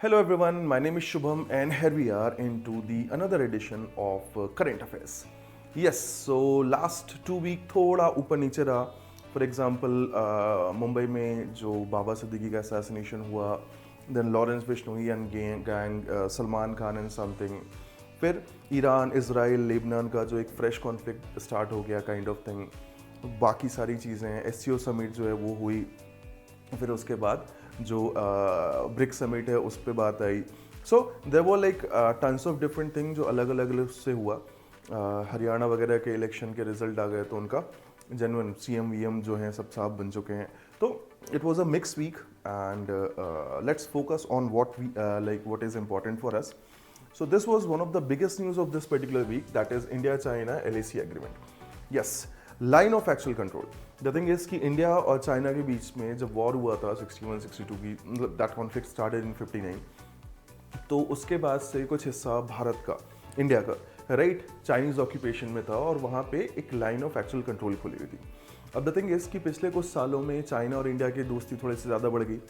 Hello everyone, my name is Shubham and here we are into the another edition of Current Affairs. Yes, so last 2 week थोड़ा ऊपर नीचे रहा. For example, Mumbai में जो बाबा सिद्दीकी का assassination हुआ, then Lawrence Vishnoi and gang, Salman Khan and something. फिर Iran, Israel, Lebanon का जो एक फ्रेश कॉन्फ्लिक्ट स्टार्ट हो गया काइंड ऑफ थिंग. बाकी सारी चीज़ें SCO समिट जो है वो हुई. फिर उसके बाद जो ब्रिक समिट है उस पर बात आई. So there were like tons of different thing जो अलग अलग उससे हुआ. हरियाणा वगैरह के इलेक्शन के रिजल्ट आ गए तो उनका जेन्युइन CM VM जो हैं सब साफ बन चुके हैं. तो it was a mix week and let's focus on what is important for us. So this was one of the biggest news of this particular week, that is India-China LAC agreement. Yes, line of actual control. The thing is कि India और China के बीच में जब war हुआ था 61-62 की, that conflict started in 59. तो उसके बाद से कुछ हिस्सा भारत का, इंडिया का, राइट, चाइनीज ऑक्यूपेशन में था और वहाँ पे एक लाइन ऑफ एक्चुअल कंट्रोल खुली हुई थी. अब द थिंग इज कि पिछले कुछ सालों में चाइना और इंडिया की दोस्ती थोड़ी सी ज़्यादा बढ़ गई.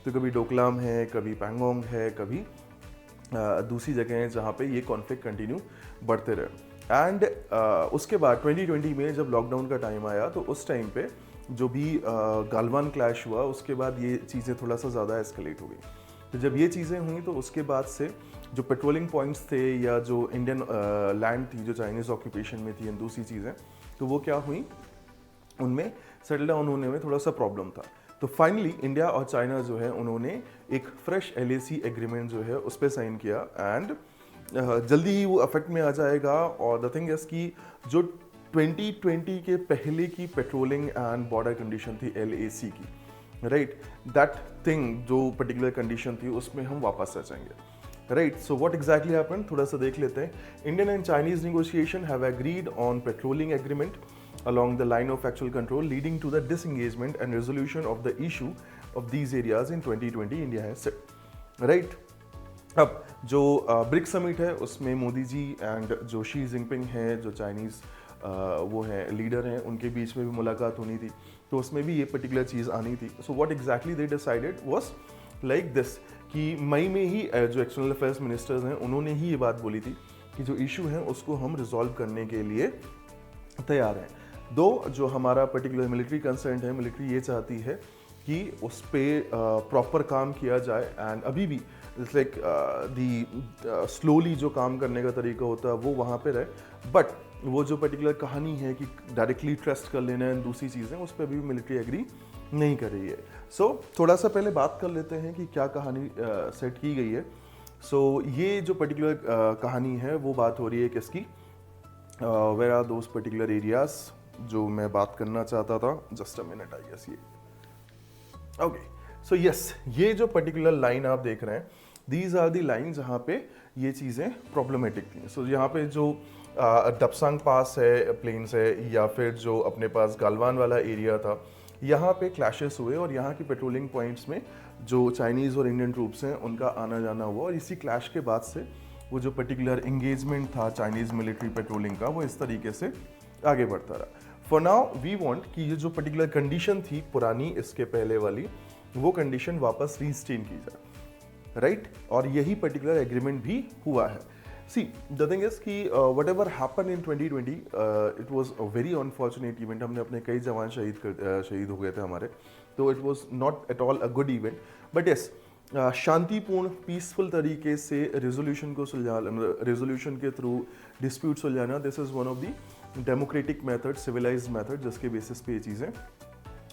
तो कभी डोकलाम है, कभी पैंगोंग है, कभी दूसरी जगह हैं जहाँ पे ये कॉन्फ्लिक्ट कंटिन्यू बढ़ते रहे. एंड उसके बाद 2020 में जब लॉकडाउन का टाइम आया तो उस टाइम पे जो भी गालवान क्लैश हुआ उसके बाद ये चीज़ें थोड़ा सा ज़्यादा एस्केलेट हो गई. तो जब ये चीज़ें हुई तो उसके बाद से जो पेट्रोलिंग पॉइंट्स थे या जो इंडियन लैंड थी जो चाइनीज़ ऑक्यूपेशन में थी, दूसरी चीज़ें तो वो क्या हुई, उनमें सेटल डाउन होने में थोड़ा सा प्रॉब्लम था. तो फाइनली इंडिया और चाइना जो है उन्होंने एक फ्रेश LAC एग्रीमेंट जो है उस पर साइन किया एंड जल्दी ही वो इफेक्ट में आ जाएगा. और द थिंग इज कि जो 2020 के पहले की पेट्रोलिंग एंड बॉर्डर कंडीशन थी LAC की, राइट, दैट थिंग जो पर्टिकुलर कंडीशन थी उसमें हम वापस आ जाएंगे. Right, so what exactly happened थोड़ा सा देख लेते हैं. Indian and Chinese negotiation have agreed on patrolling agreement along the line of actual control, leading to the disengagement and resolution of the issue of these areas in 2020, India has said. Right? अब जो BRICS summit है उसमें Modi ji and जो Xi Jinping है जो Chinese वो है leader हैं, उनके बीच में भी मुलाकात होनी थी. तो उसमें भी ये पर्टिकुलर चीज़ आनी थी. So what exactly they decided was like this कि मई में ही जो एक्सटर्नल अफेयर्स मिनिस्टर्स हैं उन्होंने ही ये बात बोली थी कि जो इशू है उसको हम रिजॉल्व करने के लिए तैयार हैं. दो जो हमारा पर्टिकुलर मिलिट्री कंसर्न है, मिलिट्री ये चाहती है कि उस पर प्रॉपर काम किया जाए. एंड अभी भी इट्स लाइक दी स्लोली जो काम करने का तरीका होता है वो वहाँ पे रहे. बट वो जो पर्टिकुलर कहानी है कि डायरेक्टली ट्रस्ट कर लेना है दूसरी चीज़ें, उस पर भी मिलिट्री एग्री नहीं कर रही है. सो थोड़ा सा पहले बात कर लेते हैं कि क्या कहानी सेट की गई है. सो ये जो पर्टिकुलर कहानी है वो बात हो रही है किसकी, where are those particular areas जो मैं बात करना चाहता था. Just a minute, I guess ये ओके. सो यस, ये जो पर्टिकुलर लाइन आप देख रहे हैं, दीज आर दी लाइन जहाँ पे ये चीज़ें प्रॉब्लमेटिक थी. सो यहाँ पे जो डपसांग पास है, प्लेन्स है, या फिर जो अपने पास गालवान वाला एरिया था, यहाँ पे क्लैशेस हुए और यहाँ की पेट्रोलिंग पॉइंट्स में जो चाइनीज़ और इंडियन ट्रूप्स हैं उनका आना जाना हुआ. और इसी क्लैश के बाद से वो जो पर्टिकुलर इंगेजमेंट था चाइनीज़ मिलिट्री पेट्रोलिंग का वो इस तरीके से आगे बढ़ता रहा. फॉर नाउ वी वांट कि ये जो पर्टिकुलर कंडीशन थी पुरानी इसके पहले वाली, वो कंडीशन वापस रीस्टेन की जाए, राइट. और यही पर्टिकुलर एग्रीमेंट भी हुआ है. सी द थिंग इज कि what ever happen in 2020 it was a very unfortunate event. हमने अपने कई जवान शहीद हो गए थे हमारे. तो it was not at all a good event. But yes, शांतिपूर्ण पीसफुल तरीके से रेजोल्यूशन को रेजोल्यूशन के थ्रू डिस्प्यूट सुलझाना, this is one of the democratic method, civilised method जिसके बेसिस पे ये चीज़ें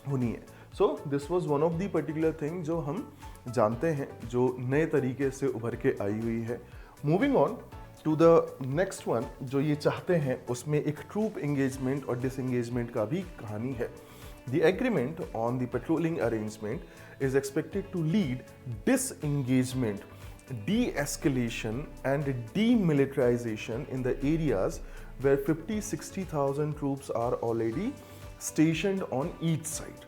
होनी है. So this was one of the particular thing जो हम जानते हैं जो नए तरीके से उभर के आई हुई है. Moving on to the next one, जो ये चाहते हैं उसमें एक ट्रूप एंगेजमेंट और डिसएंगेजमेंट का भी कहानी है. The agreement on the patrolling arrangement is expected to lead disengagement, de-escalation and demilitarization in the areas where 50-60,000 troops are already stationed on each side.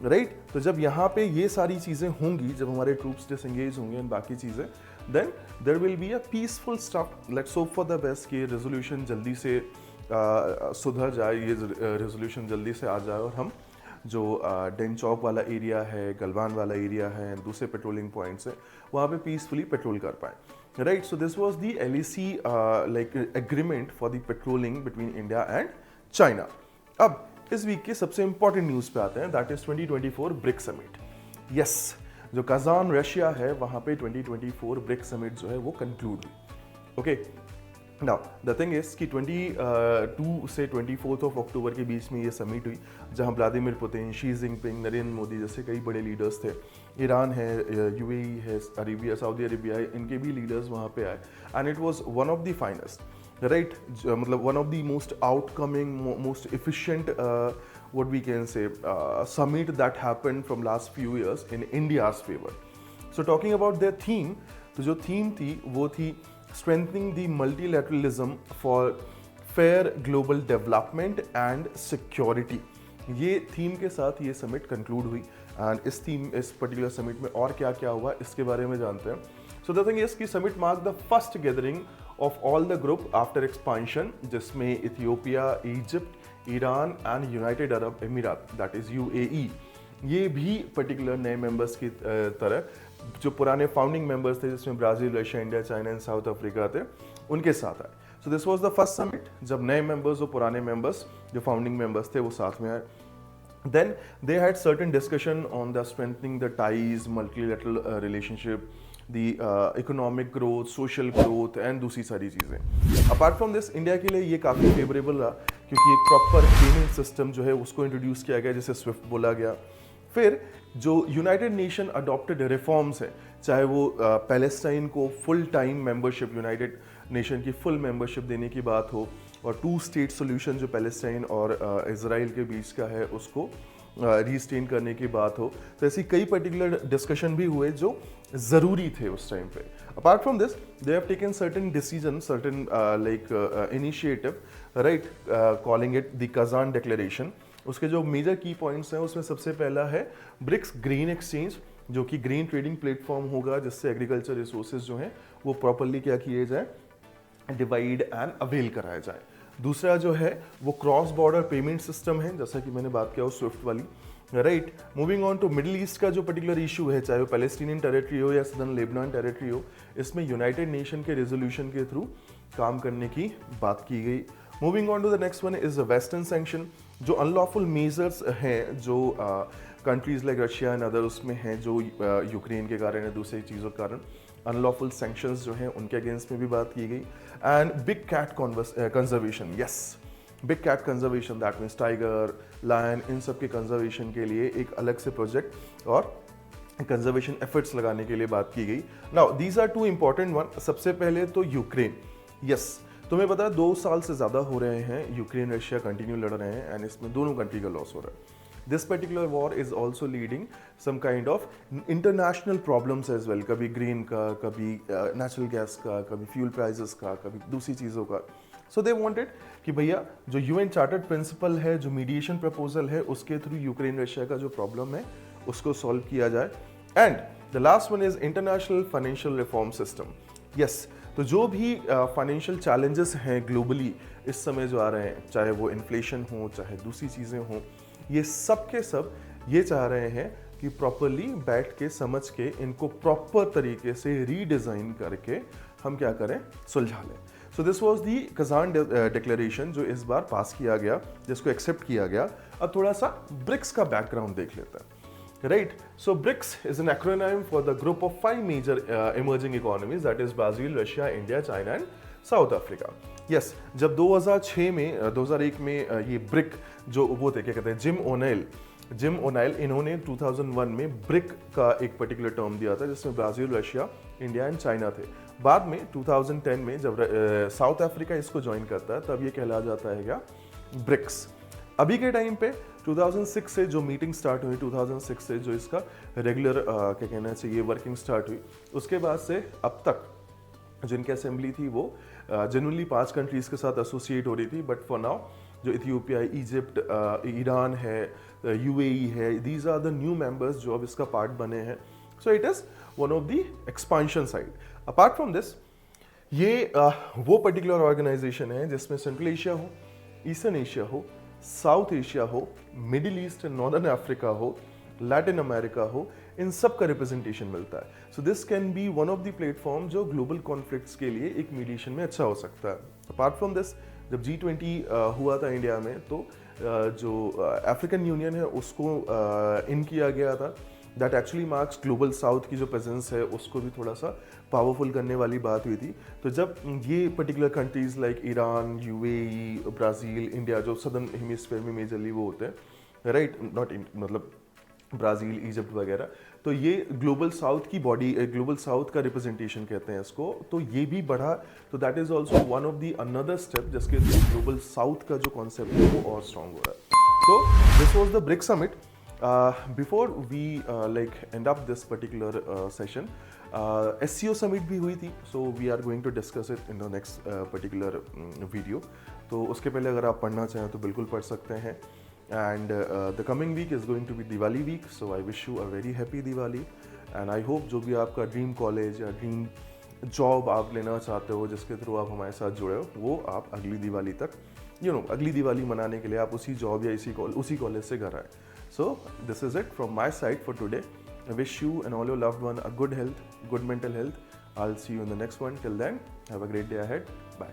Right, तो जब यहाँ पे ये सारी चीज़ें होंगी, जब हमारे ट्रूप्स डिसएंगेज होंगे एंड बाकी चीज़ें, then there will be a peaceful stuff. Let's hope for the best कि रेजोल्यूशन जल्दी से सुधर जाए, ये रेजोल्यूशन जल्दी से आ जाए और हम जो डेंचौक वाला एरिया है, गलवान वाला एरिया है, दूसरे पेट्रोलिंग पॉइंट्स है, वहाँ पे पीसफुली पेट्रोल कर पाए, right. So this was the LAC like agreement for the patrolling between India and China. अब इस वीक के सबसे इंपॉर्टेंट न्यूज़ पे आते हैं, that is 2024 BRICS summit. Yes, जो कजान रशिया है वहाँ पे 2024 ब्रिक्स समिट जो है वो कंक्लूड हुई. Okay, now the thing is कि 22 से 24 ऑफ अक्टूबर के बीच में ये समिट हुई, जहाँ Vladimir Putin, Xi Jinping, Narendra Modi जैसे कई बड़े लीडर्स थे, ईरान है, UAE है, अरेबिया, सऊदी अरेबिया है, इनके भी लीडर्स वहाँ पे आए, and it was one of the finest, right. मतलब one of the most outcoming, most efficient what we can say summit that happened from last few years in India's favor. So talking about their theme, तो जो theme थी वो थी strengthening the multilateralism for fair global development and security. ये theme के साथ ये summit conclude हुई, एंड इस पर्टिकुलर समिट में और क्या क्या हुआ इसके बारे में जानते हैं. सो द थिंग इज कि summit mark the first gathering of all the group after expansion, जिसमें Ethiopia, Egypt, Iran and United Arab Emirates, that is UAE, ये भी पर्टिकुलर नए मेंबर्स की तरह जो पुराने फाउंडिंग मेंबर्स थे, जिसमें Brazil, Russia, India, China and South Africa थे, उनके साथ आए. सो this was the first summit जब नए मेंबर्स और पुराने मेंबर्स जो फाउंडिंग मेंबर्स थे वो साथ में आए. Then they had certain discussion on the strengthening the ties, multilateral relationship, the economic growth, social growth and दूसरी सारी चीज़ें. Apart from this, इंडिया के लिए ये काफ़ी फेवरेबल रहा, क्योंकि एक प्रॉपर पेमेंट सिस्टम जो है उसको इंट्रोड्यूस किया गया, जिसे स्विफ्ट बोला गया. फिर जो यूनाइटेड नेशन अडॉप्टेड रिफॉर्म्स है, चाहे वो पैलेस्टाइन को full time membership, United nation की फुल मेंबरशिप देने की बात हो, और 2 स्टेट सोल्यूशन जो पैलेस्टाइन और इजराइल के बीच का है उसको रीस्टेन करने की बात हो, तो ऐसी कई पर्टिकुलर डिस्कशन भी हुए जो ज़रूरी थे उस टाइम पे. Apart from this, they have taken certain decision, certain like initiative, right, calling it the Kazan declaration. उसके जो मेजर की पॉइंट्स हैं उसमें सबसे पहला है ब्रिक्स ग्रीन एक्सचेंज, जो कि ग्रीन ट्रेडिंग प्लेटफॉर्म होगा, जिससे एग्रीकल्चर रिसोर्सेज जो हैं वो प्रॉपरली क्या किए जाए, डिवाइड एंड अवेल कराया जाए. दूसरा जो है वो क्रॉस बॉर्डर पेमेंट सिस्टम है, जैसा कि मैंने बात किया वो स्विफ्ट वाली, right. Moving on to Middle East का जो पर्टिकुलर इशू है, चाहे वो पैलेस्टीनियन टेरिटरी हो या सदर्न लेबनान टेरिटरी हो, इसमें यूनाइटेड नेशन के रेजोल्यूशन के थ्रू काम करने की बात की गई. Moving on to the next one is western sanction, जो अनलॉफुल मेजर्स हैं जो countries like Russia and other उसमें हैं, जो यूक्रेन के कारण या दूसरी चीज़ों के कारण अनलॉफुल सैंक्शंस जो हैं उनके अगेंस्ट में भी बात की गई. And big cat conservation, yes, big cat conservation, that means tiger, lion, इन सब के कंजर्वेशन के लिए एक अलग से प्रोजेक्ट और कंजर्वेशन एफर्ट्स लगाने के लिए बात की गई. Now these are 2 important one. सबसे पहले तो यूक्रेन, यस, तुम्हें पता है 2 साल से ज़्यादा हो रहे हैं यूक्रेन रशिया कंटिन्यू लड़ रहे हैं, एंड इसमें दोनों कंट्री का लॉस हो रहा है. This particular war is also leading some kind of international problems as well. कभी ग्रीन का, कभी नेचुरल गैस का, कभी फ्यूल प्राइसेस का, कभी दूसरी चीज़ों का. सो दे वांटेड कि भैया जो UN चार्टर्ड प्रिंसिपल है, जो मीडिएशन प्रपोजल है, उसके थ्रू यूक्रेन रशिया का जो प्रॉब्लम है उसको सॉल्व किया जाए. And the last one is international financial reform system. Yes, तो जो भी फाइनेंशियल चैलेंजेस हैं ग्लोबली इस समय जो आ रहे हैं, चाहे वो इन्फ्लेशन हो, चाहे दूसरी चीज़ें हों, ये सब के सब ये चाह रहे हैं कि प्रॉपरली बैठ के समझ के इनको प्रॉपर तरीके से रीडिज़ाइन करके हम क्या करें, सुलझा लें. सो this was the Kazan declaration जो इस बार पास किया गया, जिसको एक्सेप्ट किया गया. अब थोड़ा सा ब्रिक्स का बैकग्राउंड देख लेते हैं, right. So BRICS is an acronym for the group of 5 major emerging economies, that is Brazil, Russia, India, China and South Africa. Yes, जब 2006 में 2001 में ये ब्रिक जो वो थे, क्या कहते हैं, जिम ओनाइल, इन्होंने 2001 में ब्रिक का एक पर्टिकुलर टर्म दिया था, जिसमें Brazil, Russia, India and China थे. बाद में 2010 में जब साउथ अफ्रीका इसको ज्वाइन करता है, तब ये कहला जाता है क्या, ब्रिक्स. अभी के टाइम पे 2006 से जो मीटिंग स्टार्ट हुई, 2006 से जो इसका रेगुलर क्या कहना चाहिए वर्किंग स्टार्ट हुई, उसके बाद से अब तक जिनकी असेंबली थी वो जनरली 5 कंट्रीज़ के साथ एसोसिएट हो रही थी. बट फॉर नाउ जो इथियोपिया, इजिप्ट, ईरान है, UAE है, these are the new members जो अब इसका पार्ट बने हैं. So it is one of the expansion side. Apart from this, ये वो पर्टिकुलर ऑर्गेनाइजेशन है जिसमें सेंट्रल एशिया हो, ईस्टर्न एशिया हो, साउथ एशिया हो, Middle East and Northern Africa हो, लैटिन अमेरिका हो, इन सब का रिप्रेजेंटेशन मिलता है. So this can B one of the platform जो ग्लोबल कॉन्फ्लिक्ट्स के लिए एक मीडिएशन में अच्छा हो सकता है. अपार्ट फ्रॉम दिस, जब G20 हुआ था इंडिया में, तो जो अफ्रीकन यूनियन है उसको इन किया गया था. That actually marks global south की जो प्रेजेंस है उसको भी थोड़ा सा पावरफुल करने वाली बात हुई थी. तो जब ये particular countries like Iran, UAE, Brazil, India, जो सदर्न हेमिस्फीयर में मेजरली वो होते हैं, राइट, नॉट मतलब ब्राज़ील, इजिप्ट वगैरह, तो ये ग्लोबल साउथ की बॉडी, ग्लोबल साउथ का रिप्रेजेंटेशन कहते हैं इसको, तो ये भी बढ़ा. तो that is also one of the another step जिसके थ्रू ग्लोबल साउथ का जो कॉन्सेप्ट है वो और स्ट्रॉन्ग हो रहा है. तो this was the BRICS summit. Before we like end up this particular session, SCO summit भी हुई थी. So we are going to discuss it in the next particular video. तो उसके पहले अगर आप पढ़ना चाहें तो बिल्कुल पढ़ सकते हैं. And the coming week is going to be Diwali week, so I wish you a very happy Diwali. And I hope जो भी आपका ड्रीम कॉलेज या ड्रीम जॉब आप लेना चाहते हो, जिसके थ्रू आप हमारे साथ जुड़े हो, वो आप अगली दिवाली तक, अगली दिवाली मनाने के लिए आप उसी जॉब या उसी कॉलेज से घर आए. So this is it from my side for today. I wish you and all your loved one a good health, good mental health. I'll see you in the next one. Till then, have a great day ahead. Bye.